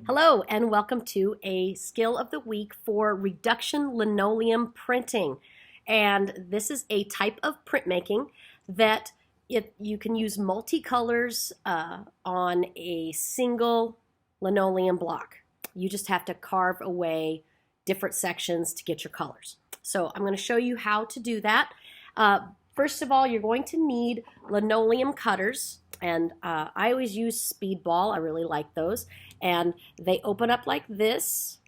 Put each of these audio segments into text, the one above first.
Hello and welcome to a skill of the week for reduction linoleum printing. And this is a type of printmaking that you can use multicolors on a single linoleum block. You just have to carve away different sections to get your colors. So I'm going to show you how to do that. First of all, you're going to need linoleum cutters. And I always use Speedball. I really like those. And they open up like this,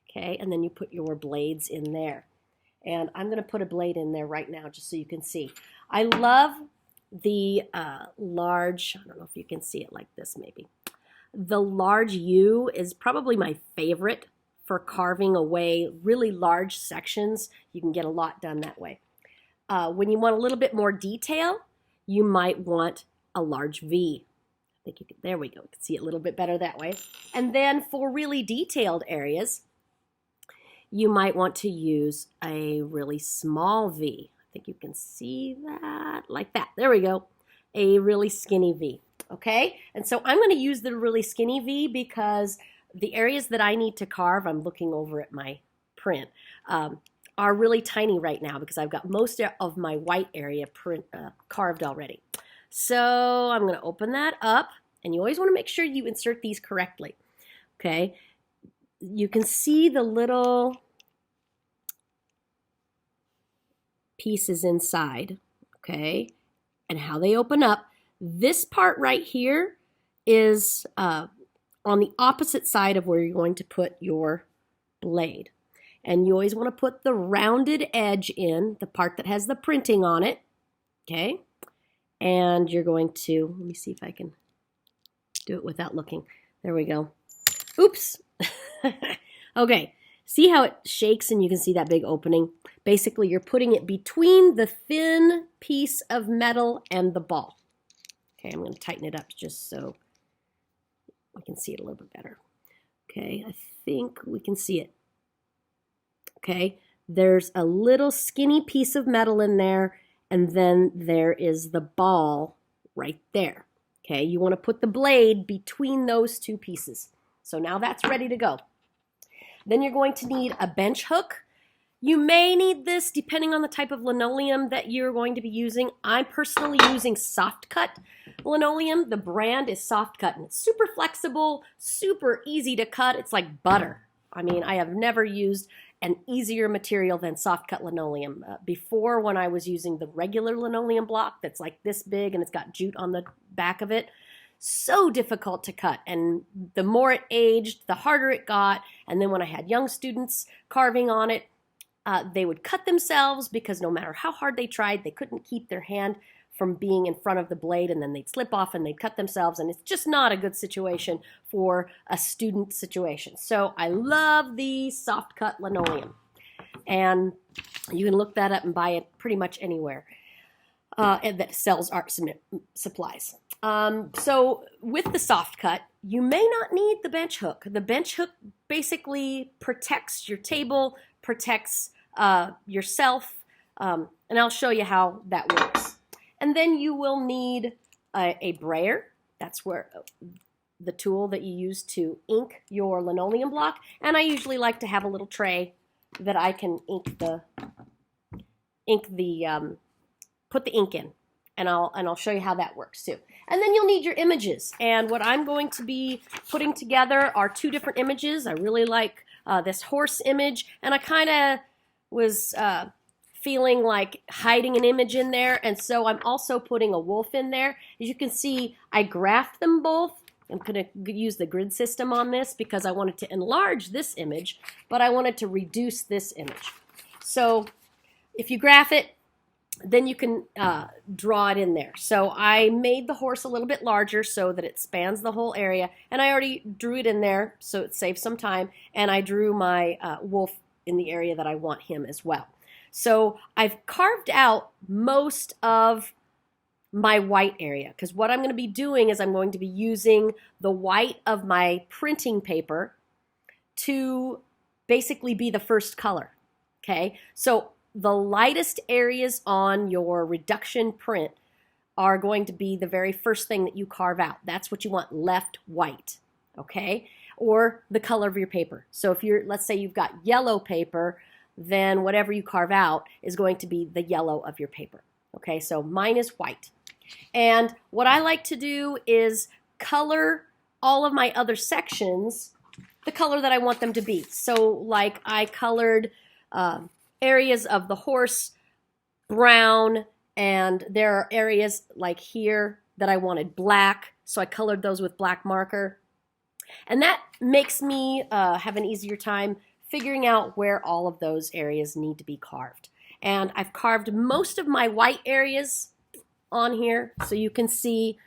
okay? And then you put your blades in there. And I'm going to put a blade in there right now just so you can see. I love the large, I don't know if you can see it like this maybe. The large U is probably my favorite for carving away really large sections. You can get a lot done that way. When you want a little bit more detail, you might want a large V. I think you can, there we go. You can see it a little bit better that way. And then for really detailed areas, you might want to use a really small V. I think you can see that like that. There we go. A really skinny V. Okay? And so I'm going to use the really skinny V because the areas that I need to carve, I'm looking over at my print, are really tiny right now because I've got most of my white area carved already. So I'm going to open that up, and you always want to make sure you insert these correctly. Okay, you can see the little pieces inside, okay, and how they open up. This part right here is on the opposite side of where you're going to put your blade. And you always want to put the rounded edge in, the part that has the printing on it, okay? And you're going to, let me see if I can do it without looking. There we go. Oops. Okay, see how it shakes and you can see that big opening? Basically, you're putting it between the thin piece of metal and the ball. Okay, I'm going to tighten it up just so we can see it a little bit better. Okay, I think we can see it. Okay, there's a little skinny piece of metal in there, and then there is the ball right there. Okay, you want to put the blade between those two pieces. So now that's ready to go. Then you're going to need a bench hook. You may need this depending on the type of linoleum that you're going to be using. I'm personally using soft cut linoleum. The brand is soft cut, and it's super flexible, super easy to cut. It's like butter. I mean, I have never used an easier material than soft cut linoleum. Before, when I was using the regular linoleum block that's like this big and it's got jute on the back of it, so difficult to cut. And the more it aged, the harder it got. And then when I had young students carving on it, they would cut themselves because no matter how hard they tried, they couldn't keep their hand from being in front of the blade, and then they'd slip off and they'd cut themselves, and it's just not a good situation for a student situation. So I love the soft cut linoleum, and you can look that up and buy it pretty much anywhere that sells art supplies. So with the soft cut, you may not need the bench hook. The bench hook basically protects your table, protects yourself, and I'll show you how that works. And then you will need a brayer. That's where the tool that you use to ink your linoleum block. And I usually like to have a little tray that I can put the ink in. And I'll show you how that works too. And then you'll need your images. And what I'm going to be putting together are two different images. I really like this horse image, and I kind of was feeling like hiding an image in there, and so I'm also putting a wolf in there. As you can see, I graphed them both. I'm going to use the grid system on this because I wanted to enlarge this image, but I wanted to reduce this image. So if you graph it, then you can draw it in there. So I made the horse a little bit larger so that it spans the whole area, and I already drew it in there so it saves some time, and I drew my wolf in the area that I want him as well. So I've carved out most of my white area because what I'm going to be doing is I'm going to be using the white of my printing paper to basically be the first color. Okay, so the lightest areas on your reduction print are going to be the very first thing that you carve out. That's what you want left white. Okay, or the color of your paper. So if you're, let's say you've got yellow paper, then whatever you carve out is going to be the yellow of your paper. Okay, so mine is white. And what I like to do is color all of my other sections the color that I want them to be. So like I colored areas of the horse brown, and there are areas like here that I wanted black, so I colored those with black marker. And that makes me have an easier time figuring out where all of those areas need to be carved. And I've carved most of my white areas on here, so you can see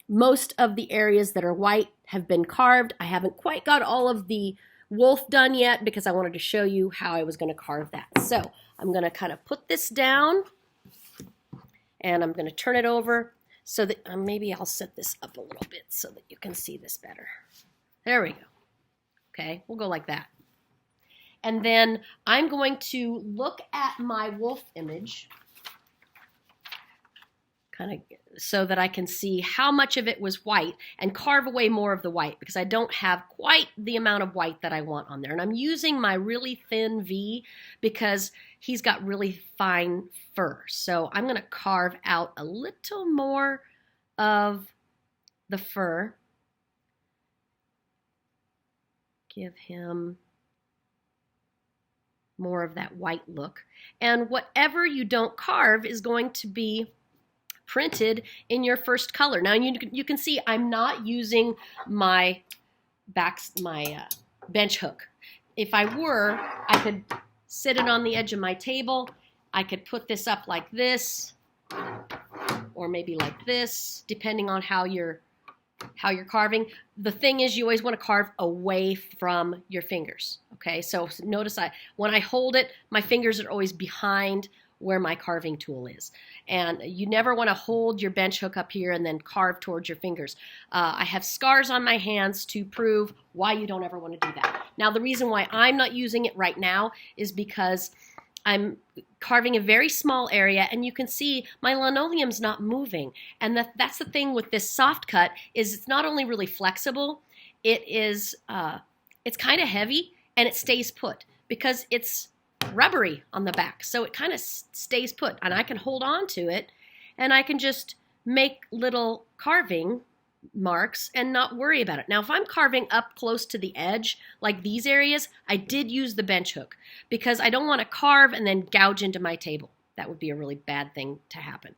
most of the areas that are white have been carved. I haven't quite got all of the wolf done yet because I wanted to show you how I was going to carve that. So I'm going to kind of put this down, and I'm going to turn it over so that maybe I'll set this up a little bit so that you can see this better. There we go. Okay, we'll go like that. And then I'm going to look at my wolf image kind of so that I can see how much of it was white and carve away more of the white, because I don't have quite the amount of white that I want on there. And I'm using my really thin V because he's got really fine fur. So I'm going to carve out a little more of the fur. Give him more of that white look. And whatever you don't carve is going to be printed in your first color. Now you can see I'm not using my bench hook. If I were, I could sit it on the edge of my table. I could put this up like this, or maybe like this, depending on how you're carving. The thing is, you always want to carve away from your fingers. Okay, so notice when I hold it, my fingers are always behind where my carving tool is. And you never want to hold your bench hook up here and then carve towards your fingers. I have scars on my hands to prove why you don't ever want to do that. Now, the reason why I'm not using it right now is because I'm carving a very small area, and you can see my linoleum's not moving. And that's the thing with this soft cut, is it's not only really flexible, it's kind of heavy, and it stays put because it's rubbery on the back, so it kind of stays put, and I can hold on to it, and I can just make little carving marks and not worry about it. Now, if I'm carving up close to the edge, like these areas, I did use the bench hook because I don't want to carve and then gouge into my table. That would be a really bad thing to happen.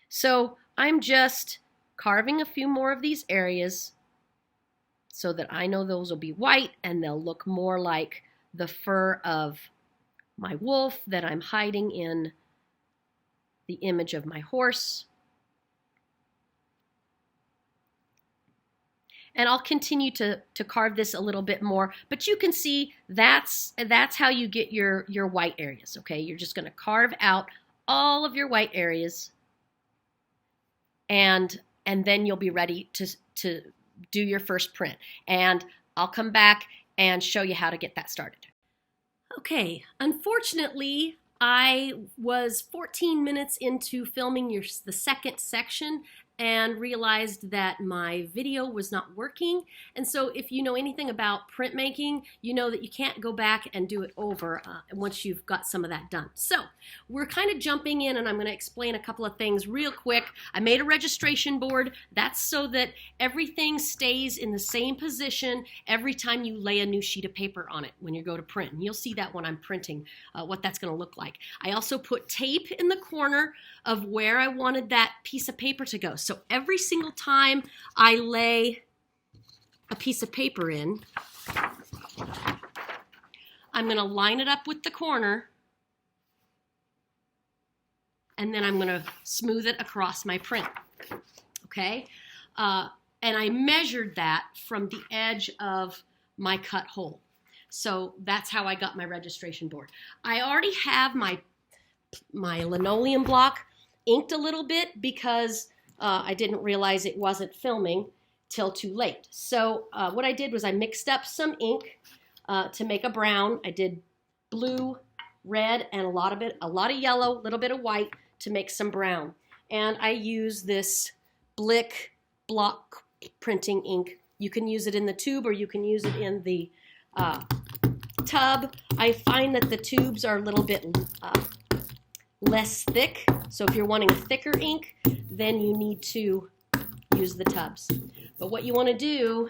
So I'm just carving a few more of these areas so that I know those will be white, and they'll look more like the fur of my wolf that I'm hiding in the image of my horse. And I'll continue to carve this a little bit more, but you can see that's how you get your white areas. Okay, you're just going to carve out all of your white areas, and then you'll be ready to do your first print. And I'll come back and show you how to get that started. Okay, unfortunately, I was 14 minutes into filming the second section and realized that my video was not working. And so if you know anything about printmaking, you know that you can't go back and do it over once you've got some of that done. So we're kind of jumping in, and I'm going to explain a couple of things real quick. I made a registration board. That's so that everything stays in the same position every time you lay a new sheet of paper on it when you go to print. And you'll see that when I'm printing, what that's going to look like. I also put tape in the corner of where I wanted that piece of paper to go. So every single time I lay a piece of paper in, I'm going to line it up with the corner, and then I'm going to smooth it across my print. Okay? And I measured that from the edge of my cut hole. So that's how I got my registration board. I already have my linoleum block inked a little bit because I didn't realize it wasn't filming till too late. So what I did was I mixed up some ink to make a brown. I did blue, red, and a lot of yellow, a little bit of white to make some brown. And I use this Blick block printing ink You can use it in the tube or you can use it in the tub. I find that the tubes are a little bit less thick, so if you're wanting a thicker ink, then you need to use the tubs. But what you want to do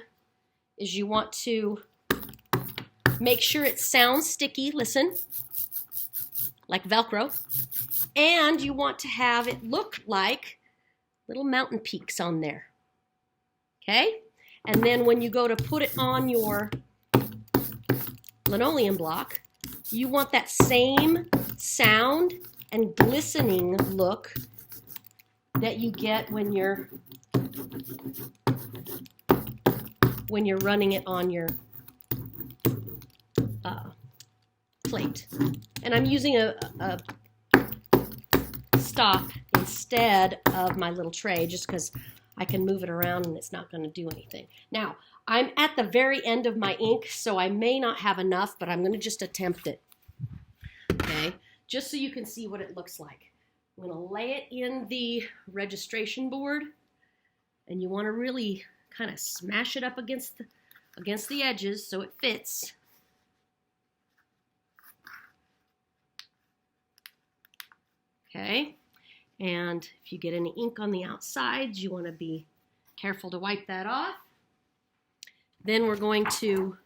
is you want to make sure it sounds sticky, listen, like Velcro, and you want to have it look like little mountain peaks on there, okay? And then when you go to put it on your linoleum block, you want that same sound and glistening look that you get when you're running it on your plate. And I'm using a stop instead of my little tray just because I can move it around and it's not going to do anything. Now, I'm at the very end of my ink, so I may not have enough, but I'm going to just attempt it. Okay, just so you can see what it looks like. I'm going to lay it in the registration board, and you want to really kind of smash it up against the edges so it fits. Okay, and if you get any ink on the outsides, you want to be careful to wipe that off. Then we're going to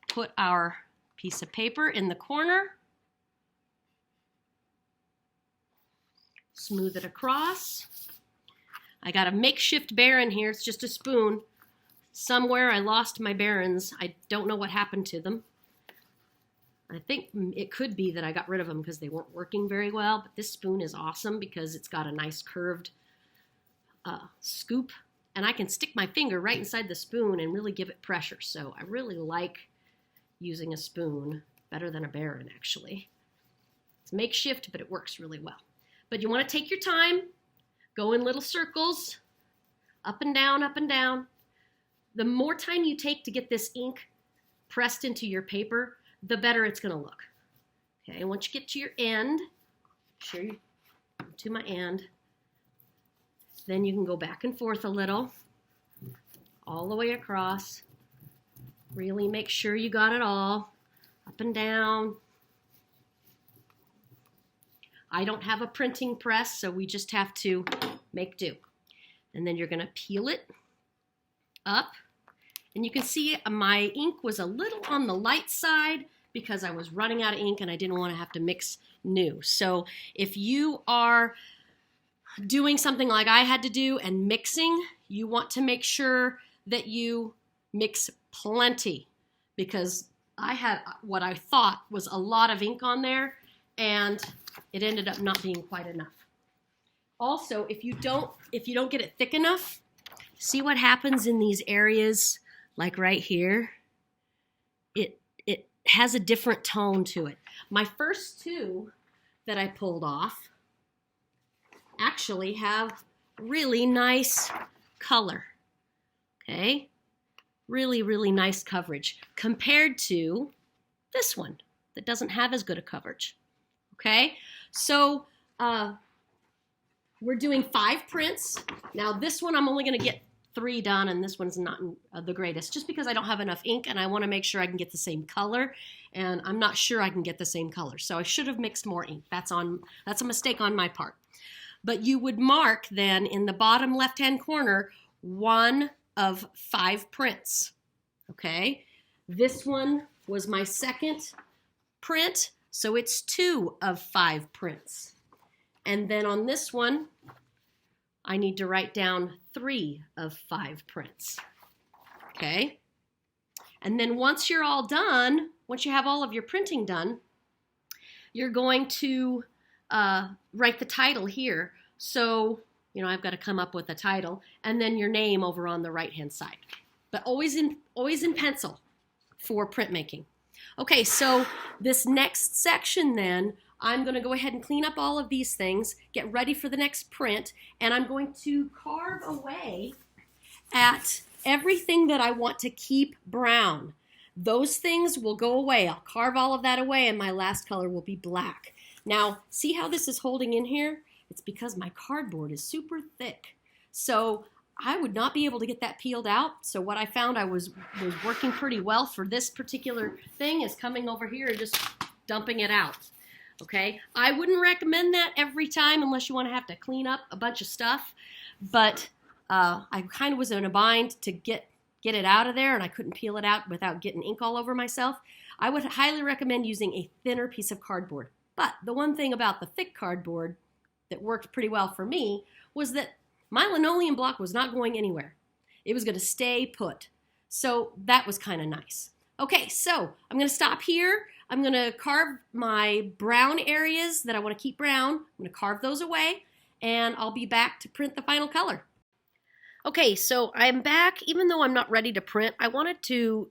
put our piece of paper in the corner, smooth it across. I got a makeshift baren here. It's just a spoon. Somewhere I lost my barens. I don't know what happened to them. I think it could be that I got rid of them because they weren't working very well, but this spoon is awesome because it's got a nice curved scoop, and I can stick my finger right inside the spoon and really give it pressure. So I really like using a spoon better than a baren, actually. It's makeshift, but it works really well. But you want to take your time, go in little circles, up and down, up and down. The more time you take to get this ink pressed into your paper, the better it's going to look. Okay, once you get to your end, sure you to my end, then you can go back and forth a little, all the way across. Really make sure you got it all, up and down. I don't have a printing press, so we just have to make do. And then you're going to peel it up. And you can see my ink was a little on the light side because I was running out of ink and I didn't want to have to mix new. So if you are doing something like I had to do and mixing, you want to make sure that you mix plenty, because I had what I thought was a lot of ink on there and it ended up not being quite enough. Also, if you don't get it thick enough, see what happens in these areas, like right here? It has a different tone to it. My first two that I pulled off actually have really nice color, okay? Really, really nice coverage compared to this one that doesn't have as good a coverage, okay? So we're doing 5 prints. Now this one I'm only gonna get 3 done, and this one's not the greatest, just because I don't have enough ink and I want to make sure I can get the same color, and I'm not sure I can get the same color, so I should have mixed more ink. That's a mistake on my part. But you would mark then in the bottom left-hand corner 1 of 5 prints. Okay, this one was my second print, so it's 2 of 5 prints. And then on this one, I need to write down 3 of 5 prints, okay? And then once you're all done, once you have all of your printing done, you're going to write the title here. So, you know, I've got to come up with a title, and then your name over on the right-hand side. But always in pencil for printmaking. Okay, so this next section then, I'm going to go ahead and clean up all of these things, get ready for the next print, and I'm going to carve away at everything that I want to keep brown. Those things will go away. I'll carve all of that away, and my last color will be black. Now, see how this is holding in here? It's because my cardboard is super thick. So I would not be able to get that peeled out. So what I found was working pretty well for this particular thing is coming over here and just dumping it out. Okay, I wouldn't recommend that every time unless you want to have to clean up a bunch of stuff. But I kind of was in a bind to get it out of there, and I couldn't peel it out without getting ink all over myself. I would highly recommend using a thinner piece of cardboard. But the one thing about the thick cardboard that worked pretty well for me was that my linoleum block was not going anywhere. It was going to stay put. So that was kind of nice. Okay, so I'm going to stop here. I'm going to carve my brown areas that I want to keep brown. I'm going to carve those away, and I'll be back to print the final color. Okay, so I'm back. Even though I'm not ready to print, I wanted to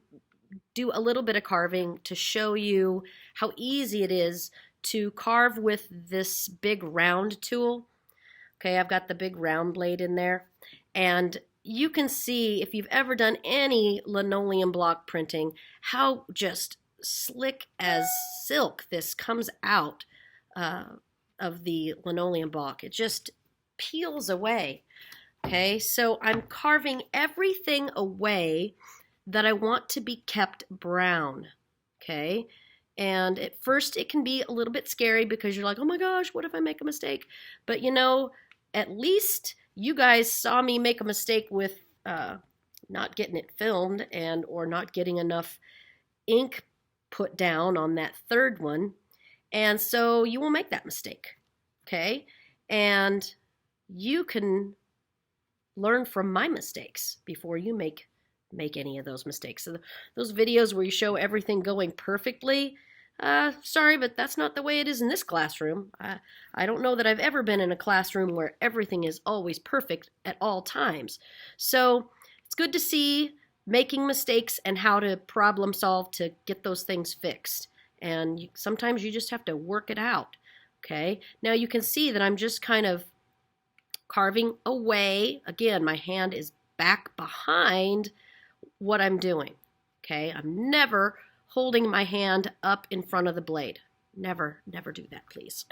do a little bit of carving to show you how easy it is to carve with this big round tool. Okay, I've got the big round blade in there, and you can see if you've ever done any linoleum block printing how just slick as silk this comes out of the linoleum block. It just peels away. Okay, so I'm carving everything away that I want to be kept brown. Okay, and at first it can be a little bit scary because you're like, oh my gosh, what if I make a mistake? But you know, at least you guys saw me make a mistake with not getting it filmed and or not getting enough ink put down on that third one, and so you will make that mistake. Okay, and you can learn from my mistakes before you make any of those mistakes. So those videos where you show everything going perfectly, sorry, but that's not the way it is in this classroom. I don't know that I've ever been in a classroom where everything is always perfect at all times. So it's good to see making mistakes and how to problem solve to get those things fixed. And sometimes you just have to work it out. Okay, now you can see that I'm just kind of carving away. Again, my hand is back behind what I'm doing. Okay, I'm never holding my hand up in front of the blade. Never do that, please.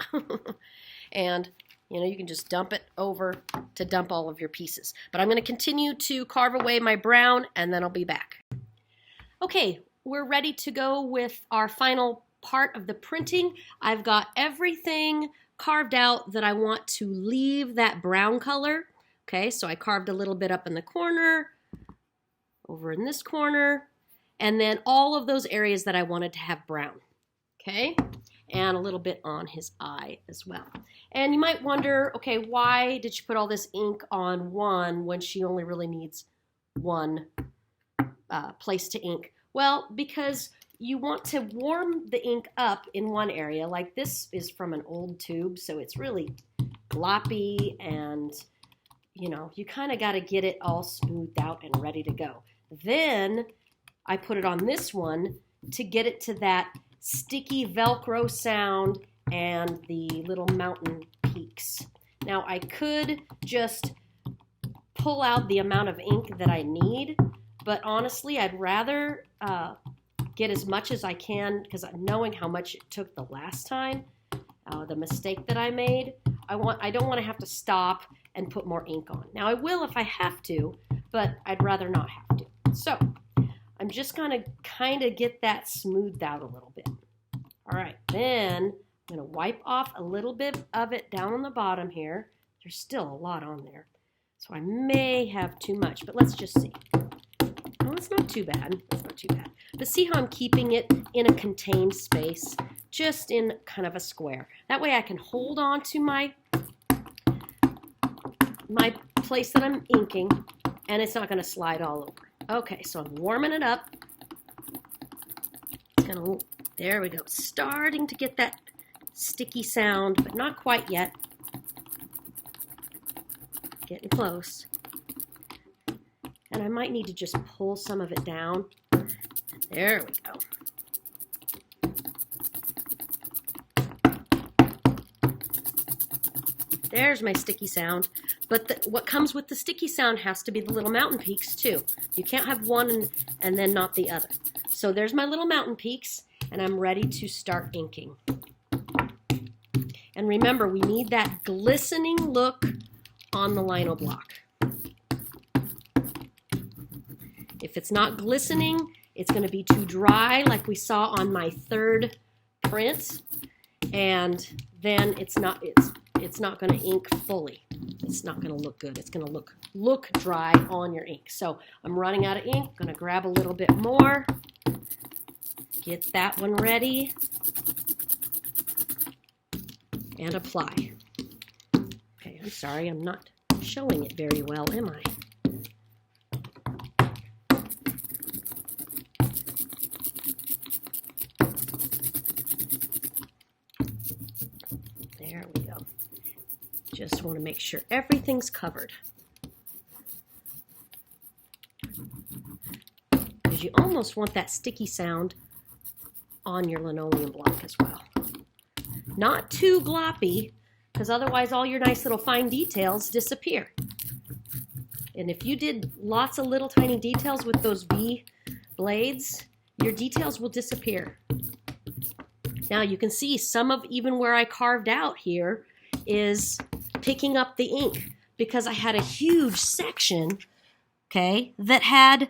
And you know, you can just dump it over to dump all of your pieces. But I'm going to continue to carve away my brown, and then I'll be back. Okay, we're ready to go with our final part of the printing. I've got everything carved out that I want to leave that brown color. Okay, so I carved a little bit up in the corner, over in this corner, and then all of those areas that I wanted to have brown. Okay, and a little bit on his eye as well. And you might wonder, okay, why did she put all this ink on one when she only really needs one place to ink? Well, because you want to warm the ink up in one area. Like this is from an old tube, so it's really gloppy, and you know, you kind of got to get it all smoothed out and ready to go. Then I put it on this one to get it to that sticky Velcro sound and the little mountain peaks. Now I could just pull out the amount of ink that I need, but honestly I'd rather get as much as I can, because knowing how much it took the last time, the mistake that I made, I don't want to have to stop and put more ink on. Now I will if I have to, but I'd rather not have to. So I'm just gonna kind of get that smoothed out a little bit. All right, then I'm gonna wipe off a little bit of it down on the bottom here. There's still a lot on there, so I may have too much, but let's just see. Oh, it's not too bad. It's not too bad. But see how I'm keeping it in a contained space, just in kind of a square. That way I can hold on to my place that I'm inking, and it's not going to slide all over. Okay, so I'm warming it up. There we go. Starting to get that sticky sound, but not quite yet. Getting close. And I might need to just pull some of it down. There we go. There's my sticky sound. But what comes with the sticky sound has to be the little mountain peaks too. You can't have one and then not the other. So there's my little mountain peaks, and I'm ready to start inking. And remember, we need that glistening look on the lino block. If it's not glistening, it's going to be too dry like we saw on my third print, and then it's not going to ink fully. It's not going to look good. It's going to look dry on your ink. So I'm running out of ink. I'm going to grab a little bit more. Get that one ready. And apply. Okay, I'm sorry, I'm not showing it very well, am I? There we go. Just want to make sure everything's covered. Because you almost want that sticky sound on your linoleum block as well. Not too gloppy, because otherwise all your nice little fine details disappear. And if you did lots of little tiny details with those V blades, your details will disappear. Now you can see some of even where I carved out here is picking up the ink, because I had a huge section, okay, that had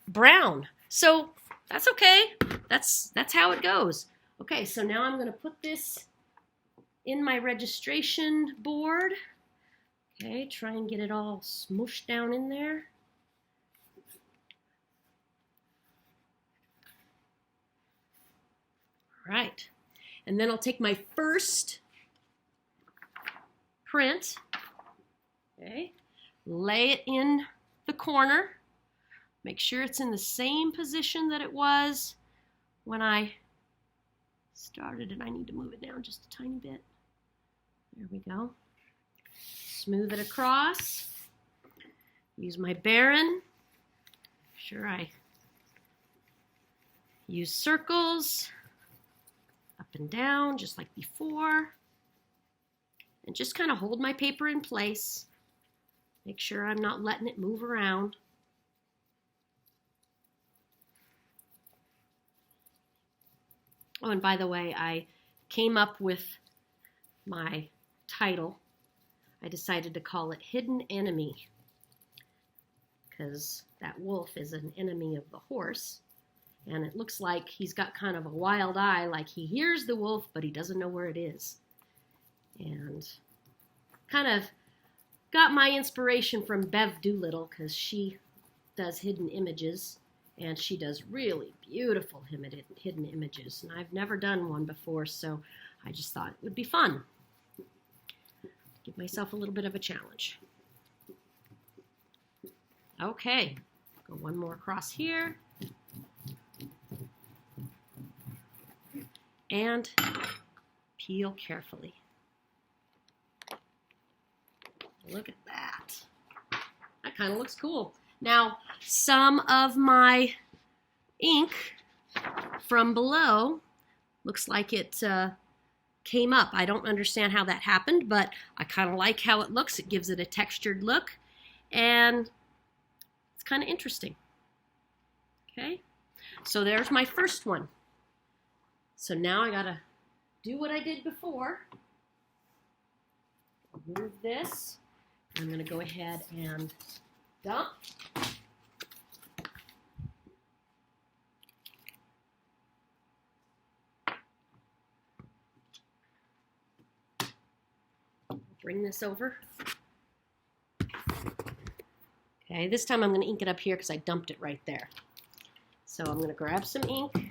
brown. So that's okay. That's how it goes. Okay, so now I'm going to put this in my registration board. Okay, try and get it all smooshed down in there. All right, and then I'll take my first print, okay, lay it in the corner. Make sure it's in the same position that it was when I started, and I need to move it down just a tiny bit. There we go. Smooth it across. Use my Baron. Make sure I use circles up and down just like before. And just kind of hold my paper in place. Make sure I'm not letting it move around. Oh, and by the way, I came up with my title. I decided to call it Hidden Enemy, because that wolf is an enemy of the horse, and it looks like he's got kind of a wild eye, like he hears the wolf, but he doesn't know where it is. And kind of got my inspiration from Bev Doolittle, because she does hidden images. And she does really beautiful hidden images. And I've never done one before, so I just thought it would be fun. Give myself a little bit of a challenge. Okay, go one more across here. And peel carefully. Look at that. That kind of looks cool. Now, some of my ink from below looks like it came up. I don't understand how that happened, but I kind of like how it looks. It gives it a textured look, and it's kind of interesting. Okay, so there's my first one. So now I gotta do what I did before. Move this. I'm gonna go ahead and dump. Bring this over. Okay, this time I'm going to ink it up here because I dumped it right there. So I'm going to grab some ink.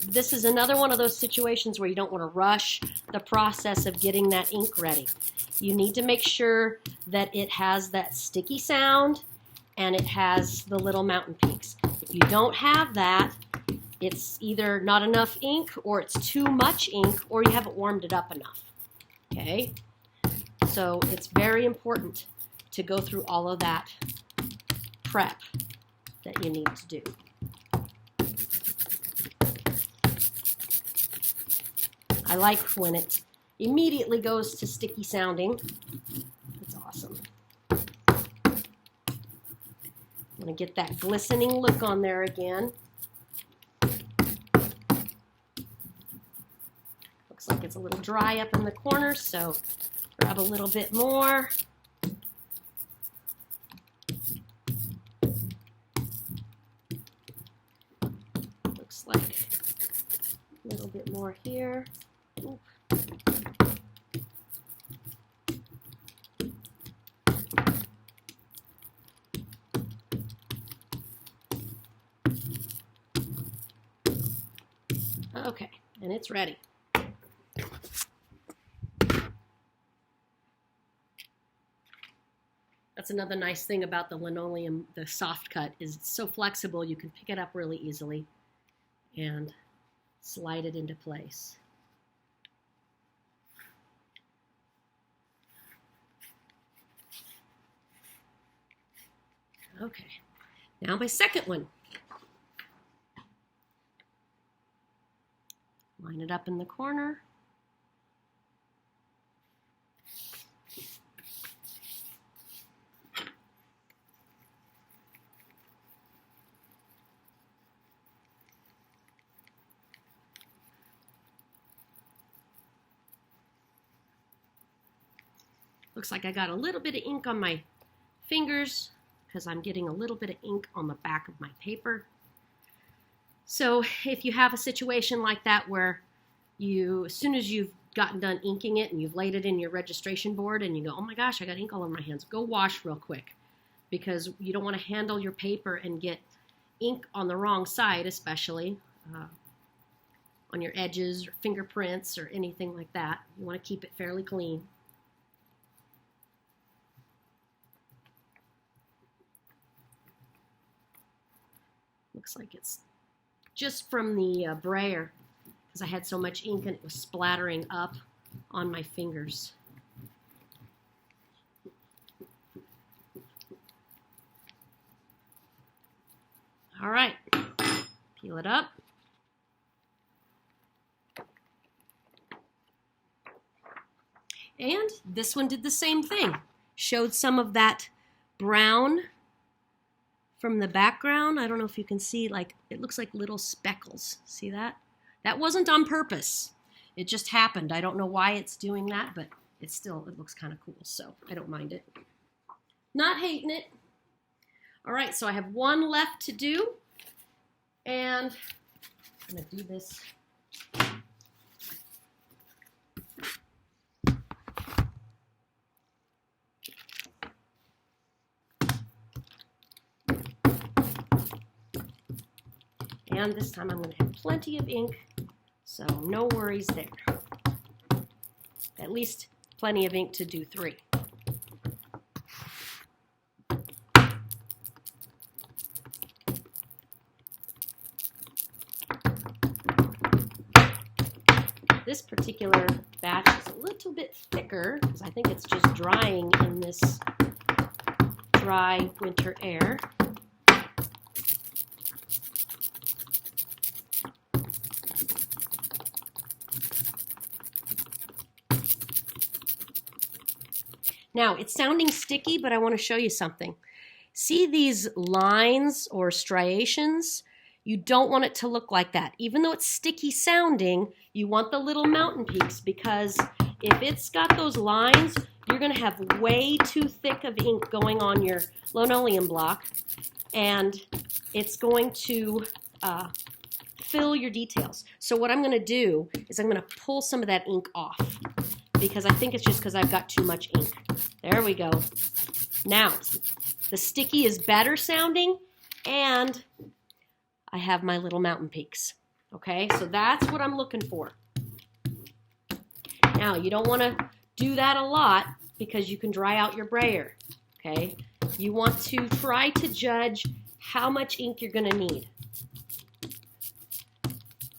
This is another one of those situations where you don't want to rush the process of getting that ink ready. You need to make sure that it has that sticky sound and it has the little mountain peaks. If you don't have that, it's either not enough ink or it's too much ink or you haven't warmed it up enough. Okay? So it's very important to go through all of that prep that you need to do. I like when it immediately goes to sticky sounding. It's awesome. I'm going to get that glistening look on there again. Looks like it's a little dry up in the corner, so grab a little bit more. Looks like a little bit more here. Ooh. Okay, and it's ready. That's another nice thing about the linoleum, the soft cut, is it's so flexible you can pick it up really easily and slide it into place. Okay, now my second one. Line it up in the corner. Looks like I got a little bit of ink on my fingers because I'm getting a little bit of ink on the back of my paper. So if you have a situation like that where as soon as you've gotten done inking it and you've laid it in your registration board and you go, oh my gosh, I got ink all over my hands, go wash real quick, because you don't want to handle your paper and get ink on the wrong side, especially on your edges or fingerprints or anything like that. You want to keep it fairly clean. Looks like it's just from the brayer, because I had so much ink and it was splattering up on my fingers. All right, peel it up. And this one did the same thing. Showed some of that brown from the background. I don't know if you can see, like, it looks like little speckles. See that? That wasn't on purpose. It just happened. I don't know why it's doing that, but it looks kind of cool, so I don't mind it. Not hating it. All right, so I have one left to do, and I'm going to do this. And this time I'm going to have plenty of ink, so no worries there. At least plenty of ink to do 3. This particular batch is a little bit thicker because I think it's just drying in this dry winter air. Now, it's sounding sticky, but I want to show you something. See these lines or striations? You don't want it to look like that. Even though it's sticky sounding, you want the little mountain peaks, because if it's got those lines, you're going to have way too thick of ink going on your linoleum block, and it's going to fill your details. So what I'm going to do is I'm going to pull some of that ink off, because I think it's just because I've got too much ink. There we go. Now, the sticky is better sounding, and I have my little mountain peaks. Okay, so that's what I'm looking for. Now, you don't want to do that a lot because you can dry out your brayer. Okay, you want to try to judge how much ink you're going to need.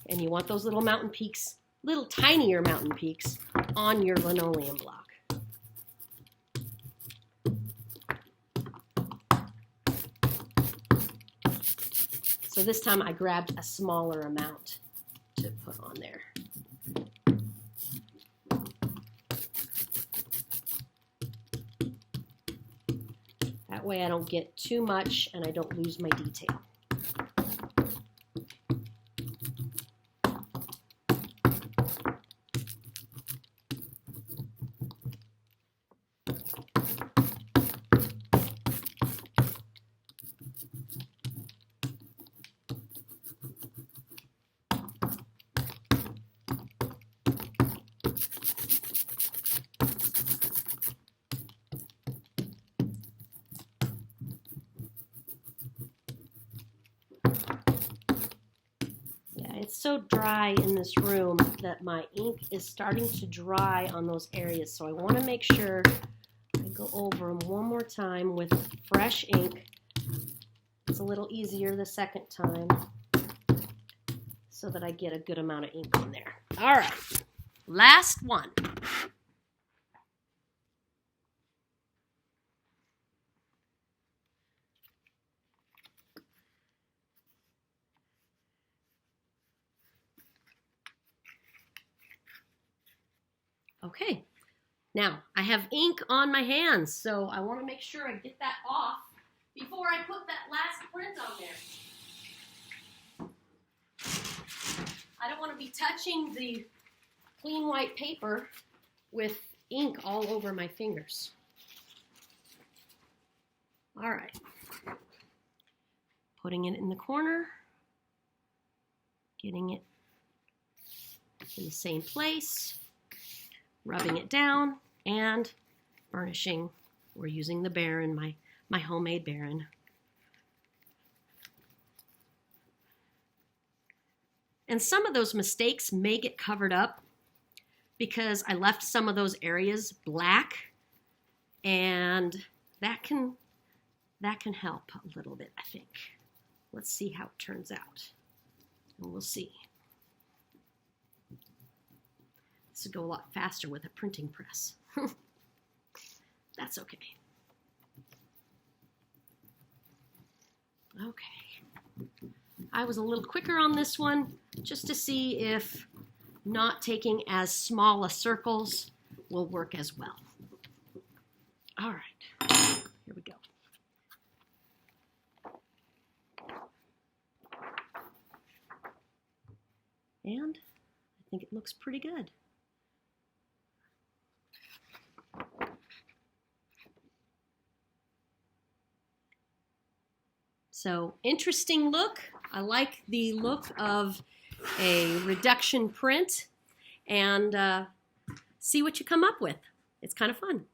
And you want those little mountain peaks, little tinier mountain peaks on your linoleum block. So this time I grabbed a smaller amount to put on there. That way I don't get too much and I don't lose my detail. It's so dry in this room that my ink is starting to dry on those areas. So I want to make sure I go over them one more time with fresh ink. It's a little easier the second time so that I get a good amount of ink on there. All right, last one. Okay, now I have ink on my hands, so I want to make sure I get that off before I put that last print on there. I don't want to be touching the clean white paper with ink all over my fingers. All right, putting it in the corner, getting it in the same place, rubbing it down, and burnishing. We're using the Baron, my homemade Baron. And some of those mistakes may get covered up because I left some of those areas black, and that can help a little bit, I think. Let's see how it turns out, and we'll see. This would go a lot faster with a printing press. That's okay. Okay. I was a little quicker on this one just to see if not taking as small a circles will work as well. All right, here we go. And I think it looks pretty good. So interesting look. I like the look of a reduction print, and see what you come up with. It's kind of fun.